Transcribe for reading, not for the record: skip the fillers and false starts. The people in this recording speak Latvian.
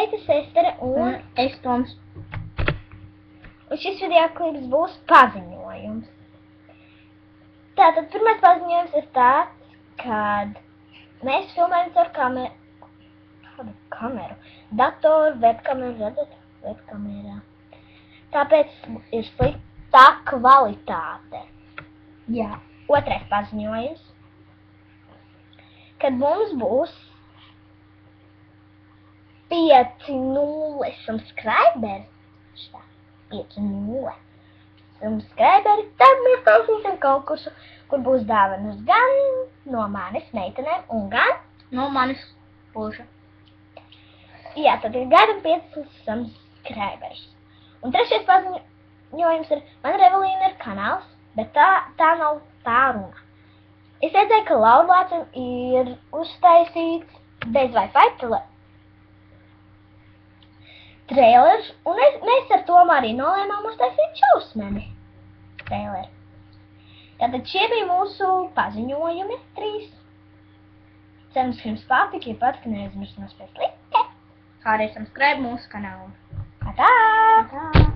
meitas Estere un es Toms. Un šis video klips būs paziņojums. Tātad pirmais paziņojums ir tāds, kad mēs filmējam caur kameru, datoru, webkameru, redzat? Webkamerā. Tāpēc ir sliktā kvalitāte. Jā. Otrais paziņojums, kad mums būs 5.0 subscriberi, 5.0 subscriberi, tad mēs taisīsim konkursu, kur būs dāvanas gan no manis meitenēm un gan No manis puša. Jā, tad ir gaidam 5 subscriberus. Un trešais paziņojums ir, man Revelīna ir kanāls, bet tā nav tā runa. Es redzēju, ka Laurlācim ir uztaisīts bez Wi-Fi trailers, un mēs ar Tomu arī nolēmām uztaisīt šausmeni traileri. Tātad šie bija mūsu paziņojumi 3. Cerams, ka jums patika, ja patika, neaizmirst nospiest like. Kā arī subscribe mūsu kanālu. Tā!